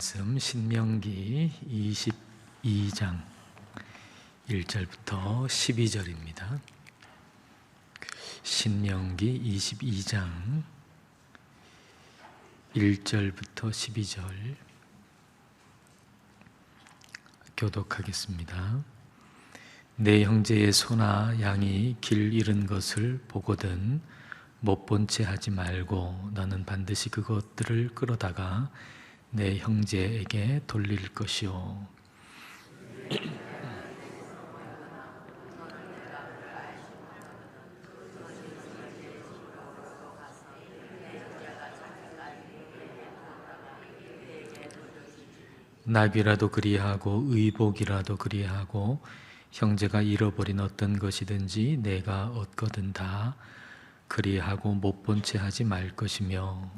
말씀 신명기 22장 1절부터 12절입니다. 신명기 22장 1절부터 12절 교독하겠습니다. 내 형제의 소나 양이 길 잃은 것을 보거든 못 본 채 하지 말고 너는 반드시 그것들을 끌어다가 내 형제에게 돌릴 것이요. 낙이라도 그리하고 의복이라도 그리하고 형제가 잃어버린 어떤 것이든지 내가 얻거든 다 그리하고 못 본 채 하지 말 것이며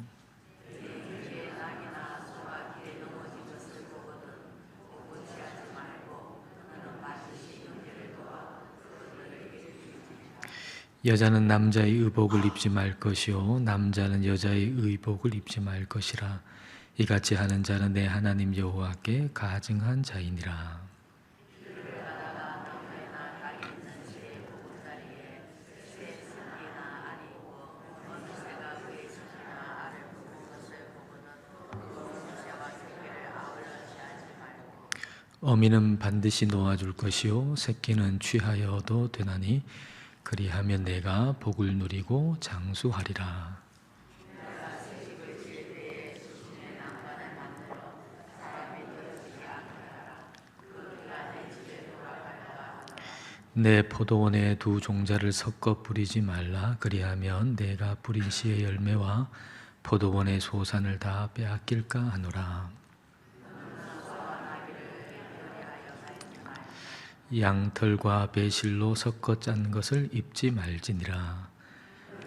여자는 남자의 의복을 입지 말 것이요 남자는 여자의 의복을 입지 말 것이라. 이같이 하는 자는 내 하나님 여호와께 가증한 자이니라. 어미는 반드시 놓아줄 것이요 새끼는 취하여도 되나니 그리하면 내가 복을 누리고 장수하리라. 내 포도원에 두 종자를 섞어 뿌리지 말라. 그리하면 내가 뿌린 씨의 열매와 포도원의 소산을 다 빼앗길까 하노라. 양털과 배실로 섞어 짠 것을 입지 말지니라.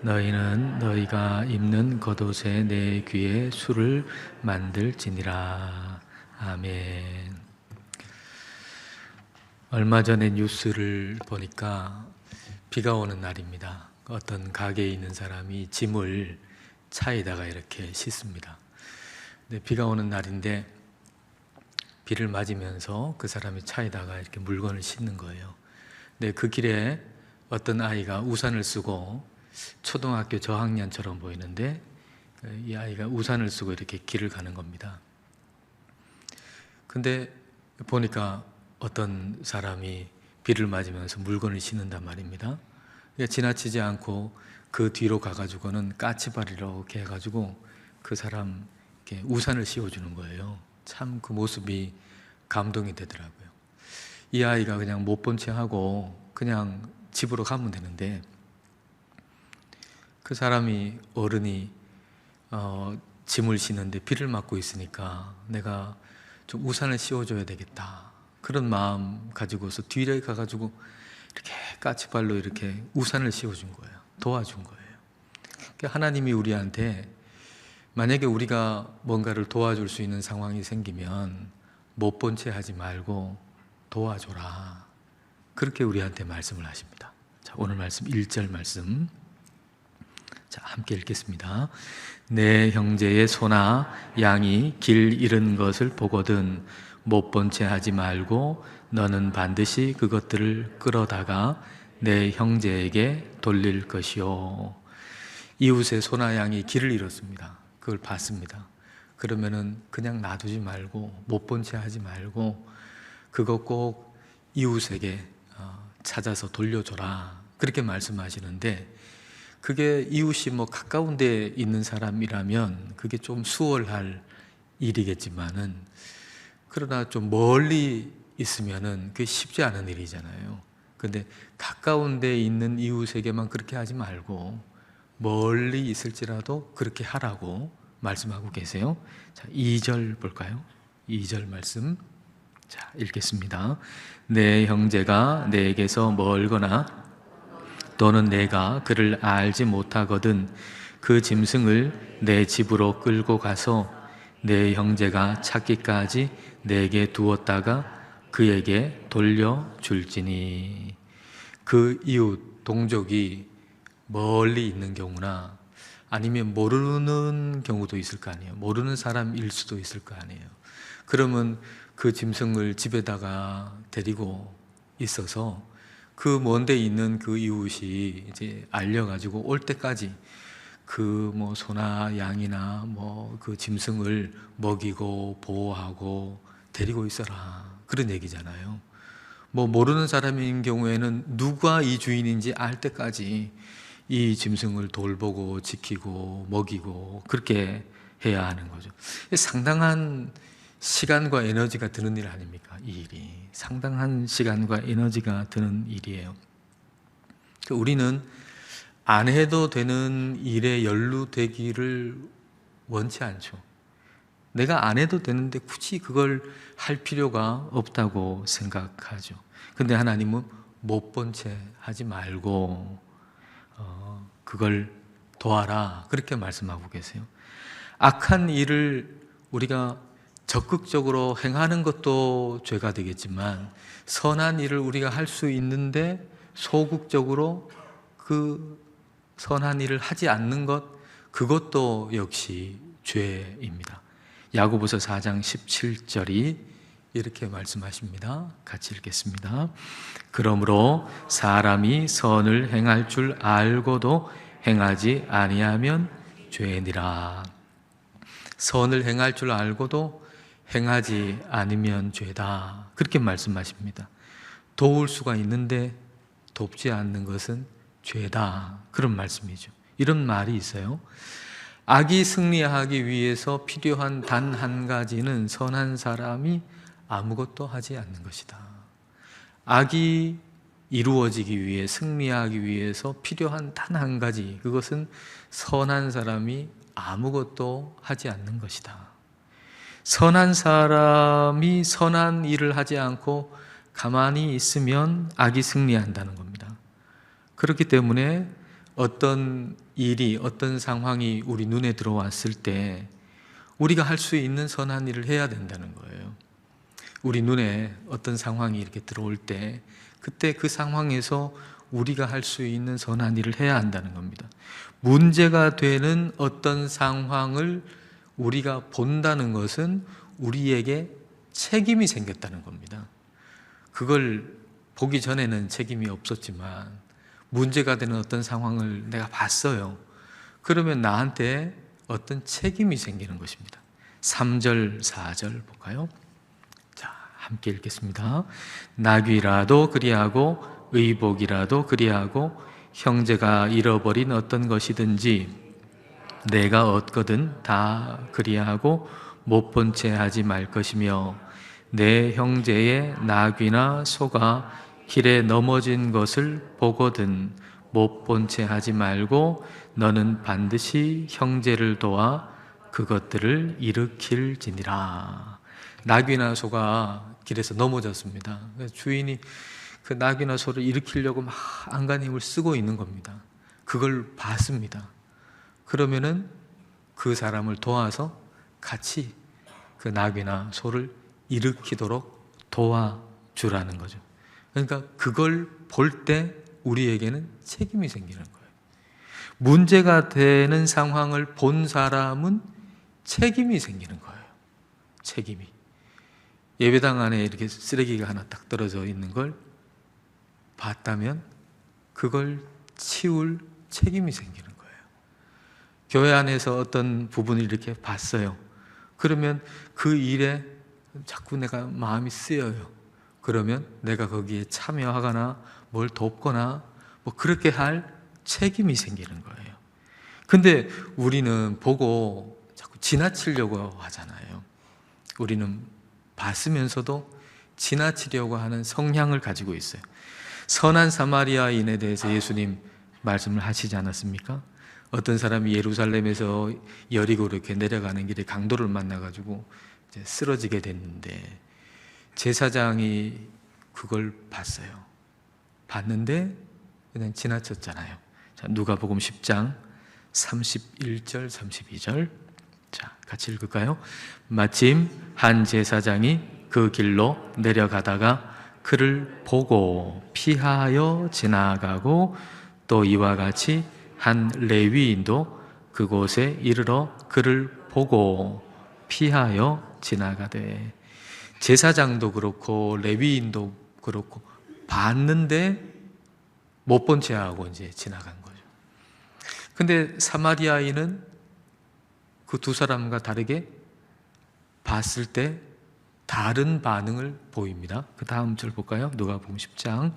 너희는 너희가 입는 겉옷에 내 귀에 술을 만들지니라. 아멘. 얼마 전에 뉴스를 보니까 비가 오는 날입니다. 어떤 가게에 있는 사람이 짐을 차에다가 이렇게 싣습니다. 근데 비가 오는 날인데 비를 맞으면서 그 사람이 차에다가 이렇게 물건을 싣는 거예요. 근데 그 길에 어떤 아이가 우산을 쓰고 초등학교 저학년처럼 보이는데 이 아이가 우산을 쓰고 이렇게 길을 가는 겁니다. 근데 보니까 어떤 사람이 비를 맞으면서 물건을 싣는단 말입니다. 지나치지 않고 그 뒤로 가가지고는 까치발 이렇게 해가지고 그 사람 이렇게 우산을 씌워주는 거예요. 참 그 모습이 감동이 되더라고요. 이 아이가 그냥 못 본 채 하고 그냥 집으로 가면 되는데 그 사람이 어른이 짐을 싣는데 비를 맞고 있으니까 내가 좀 우산을 씌워줘야 되겠다 그런 마음 가지고서 뒤에 가가지고 이렇게 까치발로 이렇게 우산을 씌워준 거예요. 도와준 거예요. 그러니까 하나님이 우리한테 만약에 우리가 뭔가를 도와줄 수 있는 상황이 생기면 못 본 채 하지 말고 도와줘라. 그렇게 우리한테 말씀을 하십니다. 자, 오늘 말씀 1절 말씀. 자, 함께 읽겠습니다. 내 형제의 소나 양이 길 잃은 것을 보거든 못 본 채 하지 말고 너는 반드시 그것들을 끌어다가 내 형제에게 돌릴 것이요. 이웃의 소나 양이 길을 잃었습니다. 그걸 봤습니다. 그러면은 그냥 놔두지 말고 못 본 채 하지 말고 그거 꼭 이웃에게 찾아서 돌려줘라. 그렇게 말씀하시는데 그게 이웃이 뭐 가까운 데 있는 사람이라면 그게 좀 수월할 일이겠지만은 그러나 좀 멀리 있으면은 그게 쉽지 않은 일이잖아요. 근데 가까운 데 있는 이웃에게만 그렇게 하지 말고 멀리 있을지라도 그렇게 하라고 말씀하고 계세요. 자, 2절 볼까요? 2절 말씀. 자, 읽겠습니다. 내 형제가 내게서 멀거나 또는 내가 그를 알지 못하거든 그 짐승을 내 집으로 끌고 가서 내 형제가 찾기까지 내게 두었다가 그에게 돌려줄지니. 그 이웃 동족이 멀리 있는 경우나 아니면 모르는 경우도 있을 거 아니에요. 모르는 사람일 수도 있을 거 아니에요. 그러면 그 짐승을 집에다가 데리고 있어서 그 먼 데 있는 그 이웃이 이제 알려가지고 올 때까지 그 뭐 소나 양이나 뭐 그 짐승을 먹이고 보호하고 데리고 있어라, 그런 얘기잖아요. 뭐 모르는 사람인 경우에는 누가 이 주인인지 알 때까지 이 짐승을 돌보고 지키고 먹이고 그렇게 해야 하는 거죠. 상당한 시간과 에너지가 드는 일 아닙니까? 이 일이 상당한 시간과 에너지가 드는 일이에요. 우리는 안 해도 되는 일에 연루되기를 원치 않죠. 내가 안 해도 되는데 굳이 그걸 할 필요가 없다고 생각하죠. 근데 하나님은 못 본 채 하지 말고 그걸 도와라, 그렇게 말씀하고 계세요. 악한 일을 우리가 적극적으로 행하는 것도 죄가 되겠지만, 선한 일을 우리가 할 수 있는데 소극적으로 그 선한 일을 하지 않는 것, 그것도 역시 죄입니다. 야고보서 4장 17절이 이렇게 말씀하십니다. 같이 읽겠습니다. 그러므로 사람이 선을 행할 줄 알고도 행하지 아니하면 죄니라. 선을 행할 줄 알고도 행하지 않으면 죄다, 그렇게 말씀하십니다. 도울 수가 있는데 돕지 않는 것은 죄다, 그런 말씀이죠. 이런 말이 있어요. 악이 승리하기 위해서 필요한 단 한 가지는 선한 사람이 아무것도 하지 않는 것이다. 악이 이루어지기 위해, 승리하기 위해서 필요한 단 한 가지, 그것은 선한 사람이 아무것도 하지 않는 것이다. 선한 사람이 선한 일을 하지 않고 가만히 있으면 악이 승리한다는 겁니다. 그렇기 때문에 어떤 일이, 어떤 상황이 우리 눈에 들어왔을 때 우리가 할 수 있는 선한 일을 해야 된다는 거예요. 우리 눈에 어떤 상황이 이렇게 들어올 때 그때 그 상황에서 우리가 할 수 있는 선한 일을 해야 한다는 겁니다. 문제가 되는 어떤 상황을 우리가 본다는 것은 우리에게 책임이 생겼다는 겁니다. 그걸 보기 전에는 책임이 없었지만 문제가 되는 어떤 상황을 내가 봤어요. 그러면 나한테 어떤 책임이 생기는 것입니다. 3절, 4절 볼까요? 자, 함께 읽겠습니다. 나귀라도 그리하고 의복이라도 그리하고 형제가 잃어버린 어떤 것이든지 내가 얻거든 다 그리하고 못 본 채 하지 말 것이며, 내 형제의 나귀나 소가 길에 넘어진 것을 보거든 못 본 채 하지 말고 너는 반드시 형제를 도와 그것들을 일으킬지니라. 나귀나 소가 길에서 넘어졌습니다. 주인이 그 나귀나 소를 일으키려고 막 안간 힘을 쓰고 있는 겁니다. 그걸 봤습니다. 그러면은 그 사람을 도와서 같이 그 나귀나 소를 일으키도록 도와주라는 거죠. 그러니까 그걸 볼 때 우리에게는 책임이 생기는 거예요. 문제가 되는 상황을 본 사람은 책임이 생기는 거예요. 책임이. 예배당 안에 이렇게 쓰레기가 하나 딱 떨어져 있는 걸 봤다면 그걸 치울 책임이 생기는 거예요. 교회 안에서 어떤 부분을 이렇게 봤어요. 그러면 그 일에 자꾸 내가 마음이 쓰여요. 그러면 내가 거기에 참여하거나 뭘 돕거나 뭐 그렇게 할 책임이 생기는 거예요. 근데 우리는 보고 자꾸 지나치려고 하잖아요. 우리는 봤으면서도 지나치려고 하는 성향을 가지고 있어요. 선한 사마리아인에 대해서 예수님 말씀을 하시지 않았습니까? 어떤 사람이 예루살렘에서 여리고로 이렇게 내려가는 길에 강도를 만나가지고 이제 쓰러지게 됐는데 제사장이 그걸 봤어요. 봤는데 그냥 지나쳤잖아요. 자, 누가복음 10장 31절 32절. 자, 같이 읽을까요? 마침 한 제사장이 그 길로 내려가다가 그를 보고 피하여 지나가고 또 이와 같이 한 레위인도 그곳에 이르러 그를 보고 피하여 지나가되. 제사장도 그렇고 레위인도 그렇고 봤는데 못 본 채 하고 이제 지나간 거죠. 근데 사마리아인은 그 두 사람과 다르게 봤을 때 다른 반응을 보입니다. 그 다음 절 볼까요? 누가복음 10장.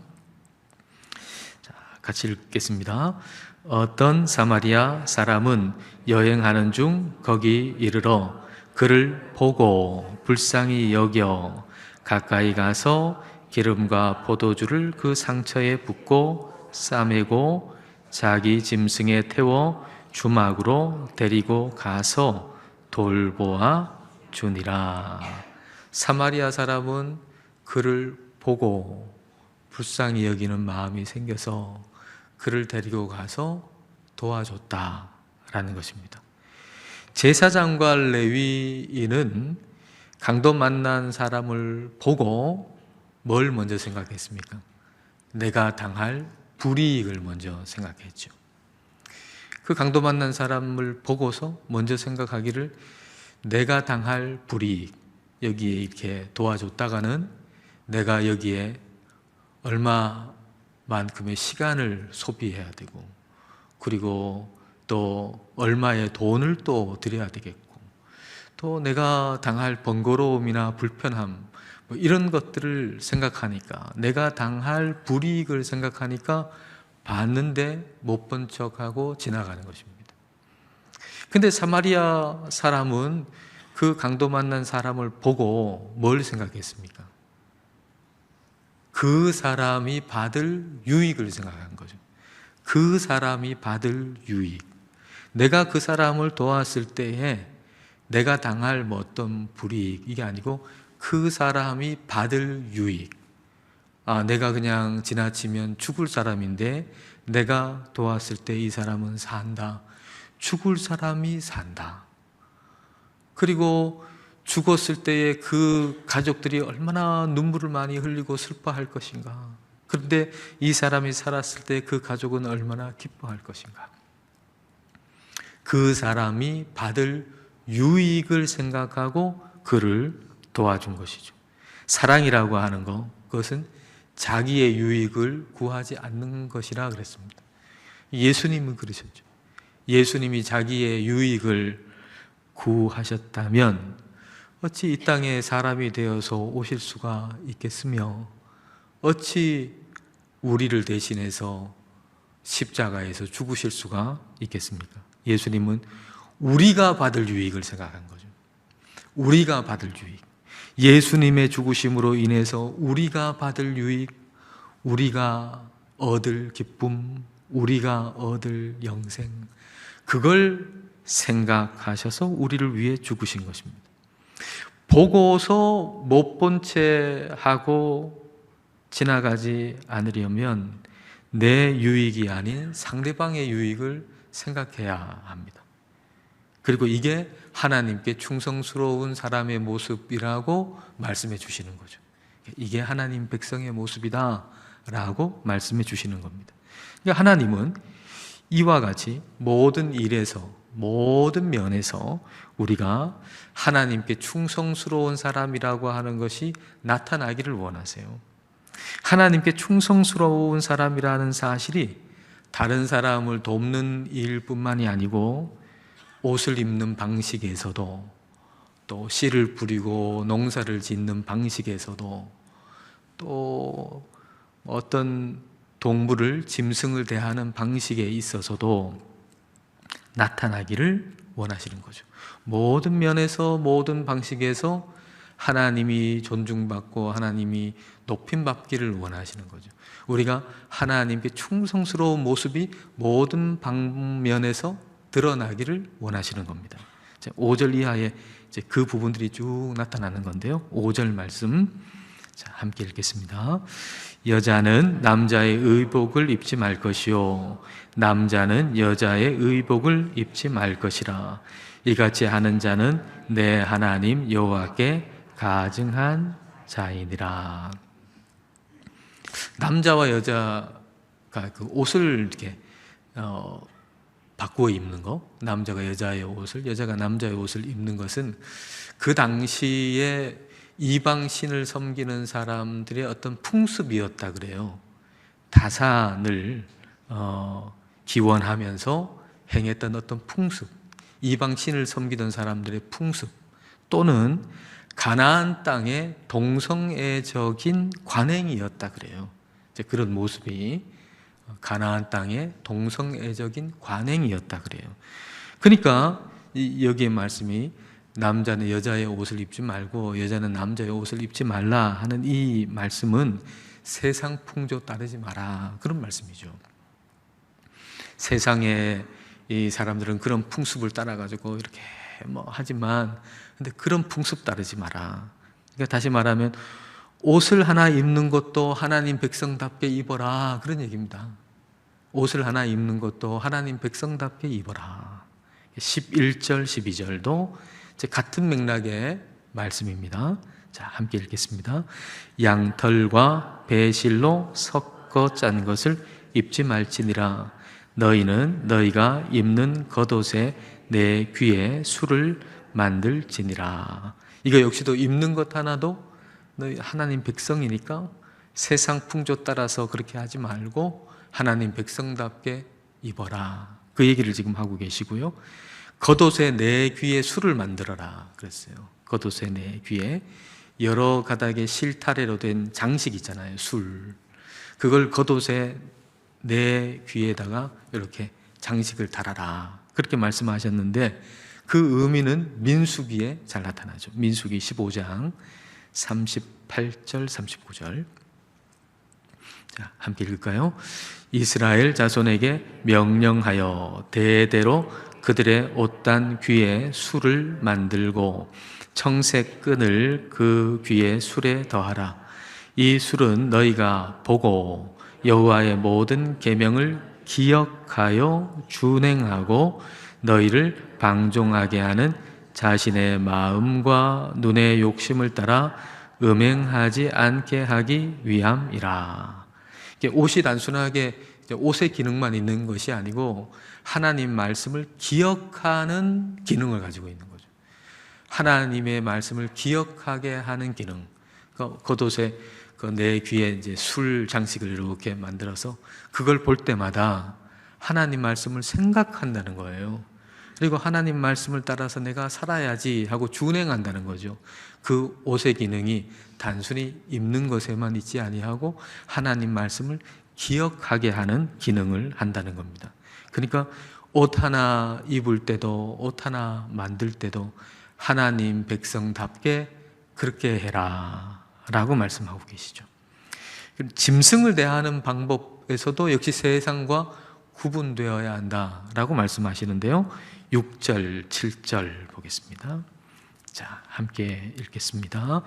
자, 같이 읽겠습니다. 어떤 사마리아 사람은 여행하는 중 거기 이르러 그를 보고 불쌍히 여겨 가까이 가서 기름과 포도주를 그 상처에 붓고 싸매고 자기 짐승에 태워 주막으로 데리고 가서 돌보아 주니라. 사마리아 사람은 그를 보고 불쌍히 여기는 마음이 생겨서 그를 데리고 가서 도와줬다라는 것입니다. 제사장과 레위인은 강도 만난 사람을 보고 뭘 먼저 생각했습니까? 내가 당할 불이익을 먼저 생각했죠. 그 강도 만난 사람을 보고서 먼저 생각하기를 내가 당할 불이익, 여기에 이렇게 도와줬다가는 내가 여기에 얼마만큼의 시간을 소비해야 되고, 그리고 또 얼마의 돈을 또 들여야 되겠고, 또 내가 당할 번거로움이나 불편함, 뭐 이런 것들을 생각하니까, 내가 당할 불이익을 생각하니까 봤는데 못 본 척하고 지나가는 것입니다. 근데 사마리아 사람은 그 강도 만난 사람을 보고 뭘 생각했습니까? 그 사람이 받을 유익을 생각한 거죠. 그 사람이 받을 유익. 내가 그 사람을 도왔을 때에 내가 당할 뭐 어떤 불이익, 이게 아니고 그 사람이 받을 유익. 내가 그냥 지나치면 죽을 사람인데 내가 도왔을 때 이 사람은 산다. 죽을 사람이 산다. 그리고 죽었을 때에 그 가족들이 얼마나 눈물을 많이 흘리고 슬퍼할 것인가. 그런데 이 사람이 살았을 때 그 가족은 얼마나 기뻐할 것인가. 그 사람이 받을 유익을 생각하고 그를 도와준 것이죠. 사랑이라고 하는 것, 그것은 자기의 유익을 구하지 않는 것이라 그랬습니다. 예수님은 그러셨죠. 예수님이 자기의 유익을 구하셨다면 어찌 이 땅에 사람이 되어서 오실 수가 있겠으며, 어찌 우리를 대신해서 십자가에서 죽으실 수가 있겠습니까? 예수님은 우리가 받을 유익을 생각한 거죠. 우리가 받을 유익. 예수님의 죽으심으로 인해서 우리가 받을 유익, 우리가 얻을 기쁨, 우리가 얻을 영생, 그걸 생각하셔서 우리를 위해 죽으신 것입니다. 보고서 못 본 채 하고 지나가지 않으려면 내 유익이 아닌 상대방의 유익을 생각해야 합니다. 그리고 이게 하나님께 충성스러운 사람의 모습이라고 말씀해 주시는 거죠. 이게 하나님 백성의 모습이다 라고 말씀해 주시는 겁니다. 그러니까 하나님은 이와 같이 모든 일에서, 모든 면에서 우리가 하나님께 충성스러운 사람이라고 하는 것이 나타나기를 원하세요. 하나님께 충성스러운 사람이라는 사실이 다른 사람을 돕는 일뿐만이 아니고 옷을 입는 방식에서도, 또 씨를 뿌리고 농사를 짓는 방식에서도, 또 어떤 동물을, 짐승을 대하는 방식에 있어서도 나타나기를 원하시는 거죠. 모든 면에서, 모든 방식에서 하나님이 존중받고 하나님이 높임받기를 원하시는 거죠. 우리가 하나님께 충성스러운 모습이 모든 방면에서 드러나기를 원하시는 겁니다. 5절 이하에 이제 그 부분들이 쭉 나타나는 건데요. 5절 말씀 함께 읽겠습니다. 여자는 남자의 의복을 입지 말 것이요 남자는 여자의 의복을 입지 말 것이라. 이같이 하는 자는 내 하나님 여호와께 가증한 자이니라. 남자와 여자가 그 옷을 이렇게 바꾸어 입는 거, 남자가 여자의 옷을, 여자가 남자의 옷을 입는 것은 그 당시에 이방신을 섬기는 사람들의 어떤 풍습이었다 그래요. 다산을 기원하면서 행했던 어떤 풍습, 이방신을 섬기던 사람들의 풍습, 또는 가나안 땅의 동성애적인 관행이었다 그래요. 이제 그런 모습이 가나안 땅의 동성애적인 관행이었다 그래요. 그러니까 여기에 말씀이 남자는 여자의 옷을 입지 말고 여자는 남자의 옷을 입지 말라 하는 이 말씀은 세상 풍조 따르지 마라, 그런 말씀이죠. 세상에 이 사람들은 그런 풍습을 따라가지고 이렇게 하지만, 근데 그런 풍습 따르지 마라. 그러니까 다시 말하면 옷을 하나 입는 것도 하나님 백성답게 입어라, 그런 얘기입니다. 옷을 하나 입는 것도 하나님 백성답게 입어라. 11절 12절도 같은 맥락의 말씀입니다. 자, 함께 읽겠습니다. 양털과 배실로 섞어 짠 것을 입지 말지니라. 너희는 너희가 입는 겉옷에 내 귀에 술을 만들지니라. 이거 역시도 입는 것 하나도 너희 하나님 백성이니까 세상 풍조 따라서 그렇게 하지 말고 하나님 백성답게 입어라, 그 얘기를 지금 하고 계시고요. 겉옷에 내 귀에 술을 만들어라 그랬어요. 겉옷에 내 귀에 여러 가닥의 실타래로 된 장식 있잖아요, 술. 그걸 겉옷에 내 귀에다가 이렇게 장식을 달아라, 그렇게 말씀하셨는데 그 의미는 민수기에 잘 나타나죠. 민수기 15장 38절 39절. 자, 함께 읽을까요? 이스라엘 자손에게 명령하여 대대로 그들의 옷단 귀에 술을 만들고 청색 끈을 그 귀에 술에 더하라. 이 술은 너희가 보고 여호와의 모든 계명을 기억하여 준행하고 너희를 방종하게 하는 자신의 마음과 눈의 욕심을 따라 음행하지 않게 하기 위함이라. 옷이 단순하게 옷의 기능만 있는 것이 아니고 하나님 말씀을 기억하는 기능을 가지고 있는 거죠. 하나님의 말씀을 기억하게 하는 기능. 겉옷에 내 귀에 이제 술 장식을 이렇게 만들어서 그걸 볼 때마다 하나님 말씀을 생각한다는 거예요. 그리고 하나님 말씀을 따라서 내가 살아야지 하고 준행한다는 거죠. 그 옷의 기능이 단순히 입는 것에만 있지 아니하고 하나님 말씀을 기억하게 하는 기능을 한다는 겁니다. 그러니까 옷 하나 입을 때도 옷 하나 만들 때도 하나님 백성답게 그렇게 해라 라고 말씀하고 계시죠. 짐승을 대하는 방법에서도 역시 세상과 구분되어야 한다라고 말씀하시는데요. 6절, 7절 보겠습니다. 자, 함께 읽겠습니다.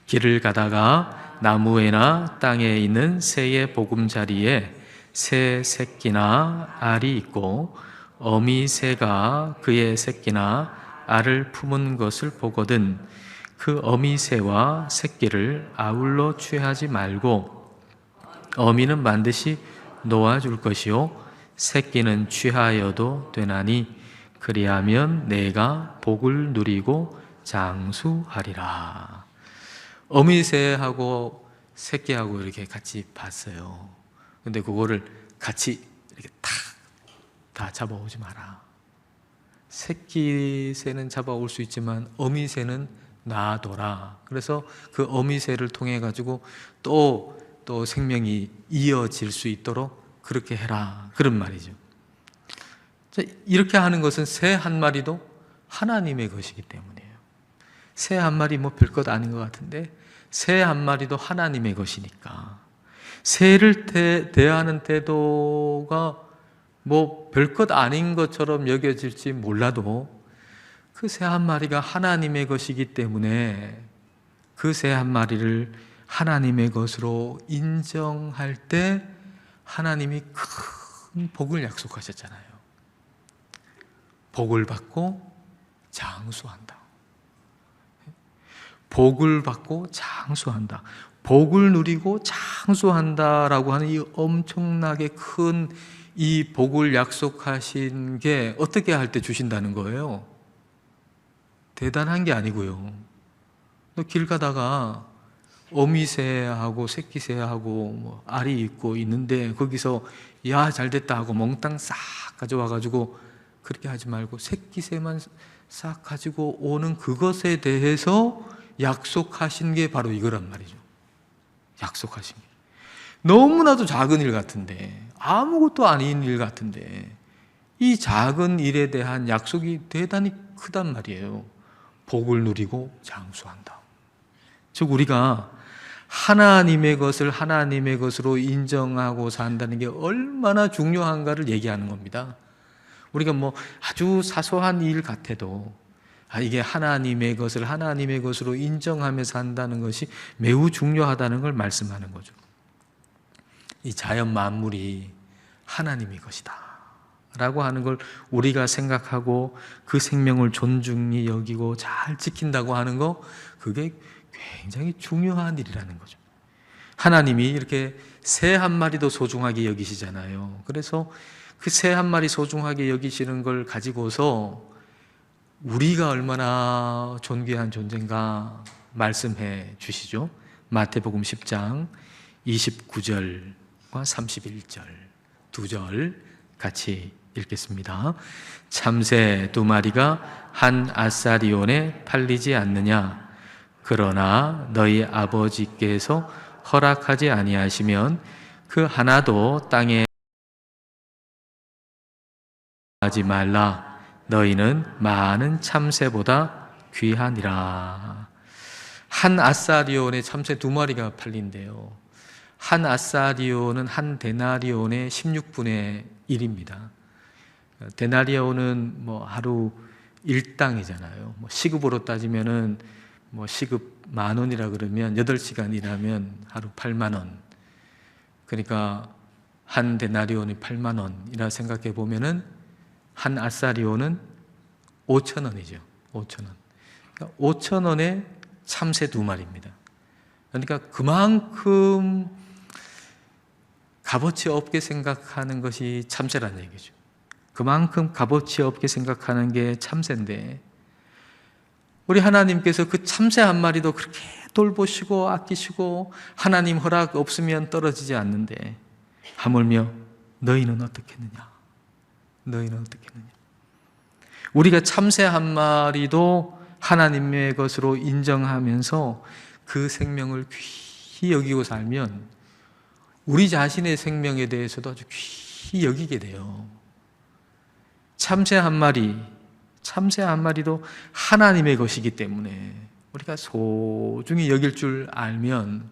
길을 가다가 나무에나 땅에 있는 새의 보금자리에 새 새끼나 알이 있고 어미 새가 그의 새끼나 알을 품은 것을 보거든 그 어미 새와 새끼를 아울러 취하지 말고 어미는 반드시 놓아줄 것이요 새끼는 취하여도 되나니 그리하면 내가 복을 누리고 장수하리라. 어미새하고 새끼하고 이렇게 같이 봤어요. 근데 그거를 같이 이렇게 다 잡아오지 마라. 새끼 새는 잡아올 수 있지만 어미 새는 놔둬라. 그래서 그 어미 새를 통해 가지고 또 생명이 이어질 수 있도록 그렇게 해라, 그런 말이죠. 이렇게 하는 것은 새 한 마리도 하나님의 것이기 때문이에요. 새 한 마리 별것 아닌 것 같은데 새 한 마리도 하나님의 것이니까 새를 대하는 태도가 별것 아닌 것처럼 여겨질지 몰라도 그 새 한 마리가 하나님의 것이기 때문에 그 새 한 마리를 하나님의 것으로 인정할 때 하나님이 큰 복을 약속하셨잖아요. 복을 받고 장수한다. 복을 받고 장수한다. 복을 누리고 장수한다라고 하는 이 엄청나게 큰 이 복을 약속하신 게 어떻게 할 때 주신다는 거예요? 대단한 게 아니고요. 너 길 가다가 어미새하고 새끼새하고 뭐 알이 있고 있는데 거기서 야 잘됐다 하고 몽땅 싹 가져와가지고 그렇게 하지 말고 새끼새만 싹 가지고 오는 그것에 대해서 약속하신 게 바로 이거란 말이죠. 약속하신 게 너무나도 작은 일 같은데, 아무것도 아닌 일 같은데 이 작은 일에 대한 약속이 대단히 크단 말이에요. 복을 누리고 장수한다. 즉 우리가 하나님의 것을 하나님의 것으로 인정하고 산다는 게 얼마나 중요한가를 얘기하는 겁니다. 우리가 뭐 아주 사소한 일 같아도 이게 하나님의 것을 하나님의 것으로 인정하며 산다는 것이 매우 중요하다는 걸 말씀하는 거죠. 이 자연 만물이 하나님의 것이다 라고 하는 걸 우리가 생각하고 그 생명을 존중히 여기고 잘 지킨다고 하는 거, 그게 굉장히 중요한 일이라는 거죠. 하나님이 이렇게 새 한 마리도 소중하게 여기시잖아요. 그래서 그 새 한 마리 소중하게 여기시는 걸 가지고서 우리가 얼마나 존귀한 존재인가 말씀해 주시죠. 마태복음 10장 29절과 31절 두 절 같이 읽겠습니다. 참새 2마리가 한 아사리온에 팔리지 않느냐? 그러나 너희 아버지께서 허락하지 아니하시면 그 하나도 땅에 하지 말라. 너희는 많은 참새보다 귀하니라. 한 아사리온에 참새 2마리가 팔린대요. 한 아사리온은 한 데나리온의 16분의 1입니다. 데나리온은 뭐 하루 일당이잖아요. 뭐 시급으로 따지면은 뭐 시급 10,000원이라 그러면 8시간 일하면 하루 80,000원. 그러니까 한 데나리온이 80,000원이라 생각해 보면은 한 아사리온은 5,000원이죠. 5,000원. 그러니까 5,000원에 참새 2마리입니다. 그러니까 그만큼 값어치 없게 생각하는 것이 참새란 얘기죠. 그만큼 값어치 없게 생각하는 게 참새인데, 우리 하나님께서 그 참새 한 마리도 그렇게 돌보시고 아끼시고 하나님 허락 없으면 떨어지지 않는데, 하물며 너희는 어떻겠느냐? 너희는 어떻겠느냐? 우리가 참새 한 마리도 하나님의 것으로 인정하면서 그 생명을 귀히 여기고 살면 우리 자신의 생명에 대해서도 아주 귀히 여기게 돼요. 참새 한 마리도 하나님의 것이기 때문에 우리가 소중히 여길 줄 알면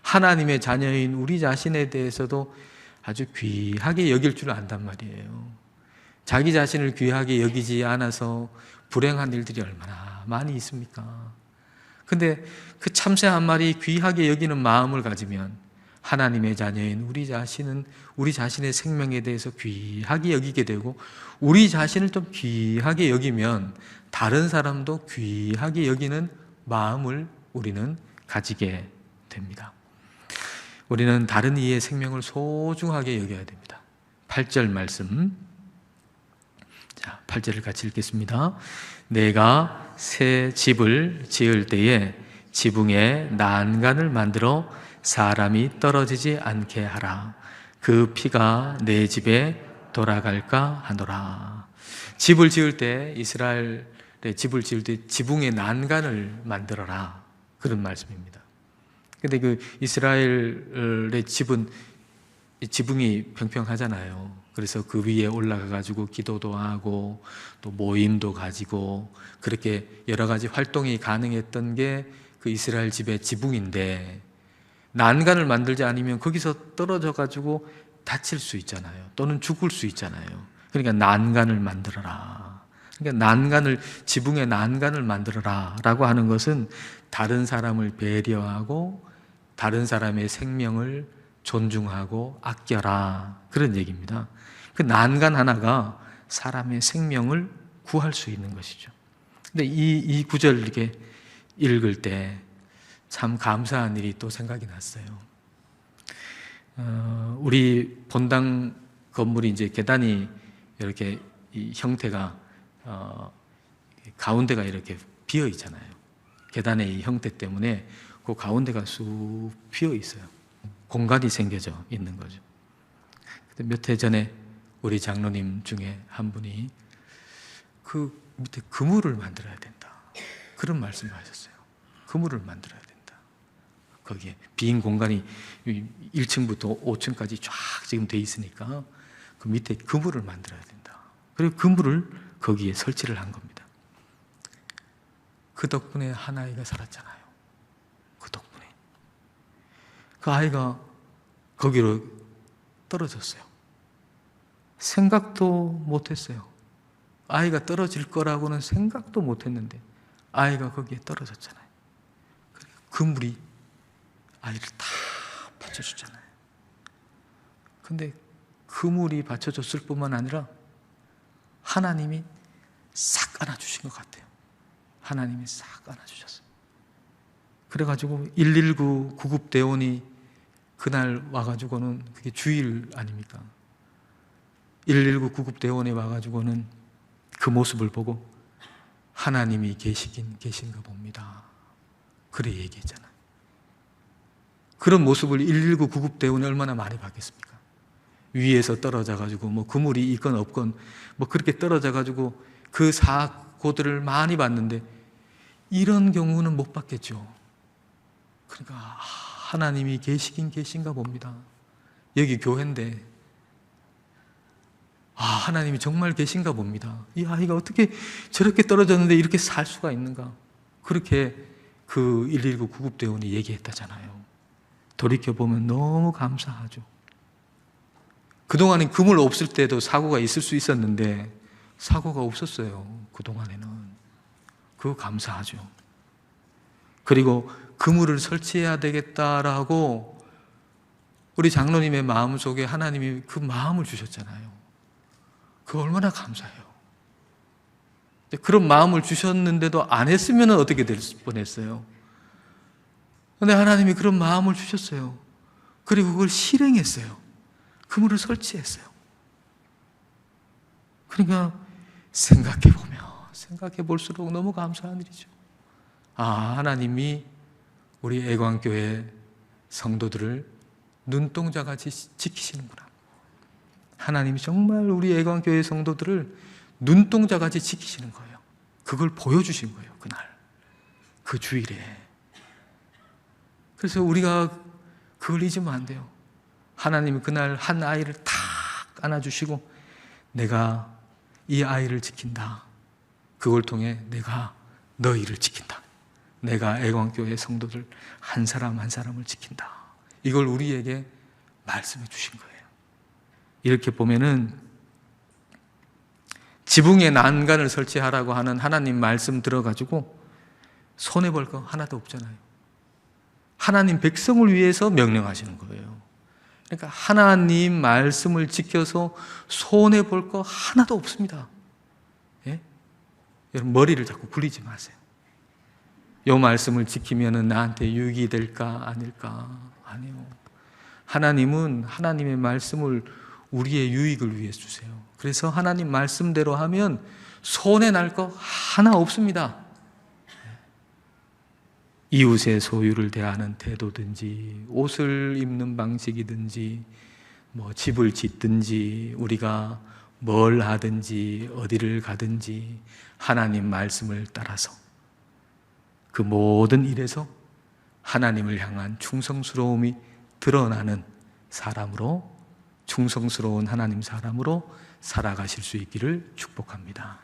하나님의 자녀인 우리 자신에 대해서도 아주 귀하게 여길 줄 안단 말이에요. 자기 자신을 귀하게 여기지 않아서 불행한 일들이 얼마나 많이 있습니까? 근데 그 참새 한 마리 귀하게 여기는 마음을 가지면 하나님의 자녀인 우리 자신은 우리 자신의 생명에 대해서 귀하게 여기게 되고, 우리 자신을 좀 귀하게 여기면 다른 사람도 귀하게 여기는 마음을 우리는 가지게 됩니다. 우리는 다른 이의 생명을 소중하게 여겨야 됩니다. 8절 말씀. 자, 8절을 같이 읽겠습니다. 내가 새 집을 지을 때에 지붕에 난간을 만들어 사람이 떨어지지 않게 하라. 그 피가 내 집에 돌아갈까 하노라. 집을 지을 때, 이스라엘의 집을 지을 때 지붕에 난간을 만들어라, 그런 말씀입니다. 근데 그 이스라엘의 집은 지붕이 평평하잖아요. 그래서 그 위에 올라가 가지고 기도도 하고 또 모임도 가지고 그렇게 여러 가지 활동이 가능했던 게 그 이스라엘 집의 지붕인데, 난간을 만들지 않으면 거기서 떨어져 가지고 다칠 수 있잖아요. 또는 죽을 수 있잖아요. 그러니까 난간을 만들어라. 그러니까 지붕에 난간을 만들어라 라고 하는 것은 다른 사람을 배려하고 다른 사람의 생명을 존중하고 아껴라, 그런 얘기입니다. 그 난간 하나가 사람의 생명을 구할 수 있는 것이죠. 근데 이 구절 이렇게 읽을 때 참 감사한 일이 또 생각이 났어요. 우리 본당 건물이 이제 계단이 이렇게 이 형태가 가운데가 이렇게 비어 있잖아요. 계단의 이 형태 때문에 그 가운데가 쑥 비어 있어요. 공간이 생겨져 있는 거죠. 몇 해 전에 우리 장로님 중에 한 분이 그 밑에 그물을 만들어야 된다, 그런 말씀을 하셨어요. 그물을 만들어야 된다. 거기에 빈 공간이 1층부터 5층까지 쫙 지금 돼 있으니까 그 밑에 그물을 만들어야 된다. 그리고 그물을 거기에 설치를 한 겁니다. 그 덕분에 한 아이가 살았잖아요. 그 덕분에 그 아이가 거기로 떨어졌어요. 생각도 못했어요. 아이가 떨어질 거라고는 생각도 못했는데 아이가 거기에 떨어졌잖아요. 그물이 아이를 다 받쳐주잖아요. 근데 그물이 받쳐줬을 뿐만 아니라 하나님이 싹 안아주신 것 같아요. 하나님이 싹 안아주셨어요. 그래가지고 119 구급대원이 그날 와가지고는, 그게 주일 아닙니까? 119 구급대원이 와가지고는 그 모습을 보고 하나님이 계시긴 계신가 봅니다, 그래 얘기했잖아요. 그런 모습을 119 구급대원이 얼마나 많이 봤겠습니까? 위에서 떨어져가지고 뭐 그물이 있건 없건 뭐 그렇게 떨어져가지고 그 사고들을 많이 봤는데 이런 경우는 못 봤겠죠. 그러니까 하나님이 계시긴 계신가 봅니다. 여기 교회인데 하나님이 정말 계신가 봅니다. 이 아이가 어떻게 저렇게 떨어졌는데 이렇게 살 수가 있는가, 그렇게 그 119 구급대원이 얘기했다잖아요. 돌이켜보면 너무 감사하죠. 그동안에 그물 없을 때도 사고가 있을 수 있었는데 사고가 없었어요. 그동안에는. 그거 감사하죠. 그리고 그물을 설치해야 되겠다라고 우리 장로님의 마음속에 하나님이 그 마음을 주셨잖아요. 그거 얼마나 감사해요. 그런 마음을 주셨는데도 안 했으면 어떻게 될 뻔했어요. 그런데 하나님이 그런 마음을 주셨어요. 그리고 그걸 실행했어요. 그물을 설치했어요. 그러니까 생각해 볼수록 너무 감사한 일이죠. 하나님이 우리 애광교회 성도들을 눈동자같이 지키시는구나. 하나님이 정말 우리 애광교회 성도들을 눈동자같이 지키시는 거예요. 그걸 보여주신 거예요, 그날, 그 주일에. 그래서 우리가 그걸 잊으면 안 돼요. 하나님이 그날 한 아이를 탁 안아주시고 내가 이 아이를 지킨다. 그걸 통해 내가 너희를 지킨다. 내가 애광교회 성도들 한 사람 한 사람을 지킨다. 이걸 우리에게 말씀해 주신 거예요. 이렇게 보면은 지붕에 난간을 설치하라고 하는 하나님 말씀 들어가지고 손해볼 거 하나도 없잖아요. 하나님 백성을 위해서 명령하시는 거예요. 그러니까 하나님 말씀을 지켜서 손해볼 거 하나도 없습니다. 예? 여러분 머리를 자꾸 굴리지 마세요. 이 말씀을 지키면 나한테 유익이 될까 아닐까? 아니요. 하나님은 하나님의 말씀을 우리의 유익을 위해 주세요. 그래서 하나님 말씀대로 하면 손해 날 거 하나 없습니다. 이웃의 소유를 대하는 태도든지 옷을 입는 방식이든지 뭐 집을 짓든지 우리가 뭘 하든지 어디를 가든지 하나님 말씀을 따라서 그 모든 일에서 하나님을 향한 충성스러움이 드러나는 사람으로, 충성스러운 하나님 사람으로 살아가실 수 있기를 축복합니다.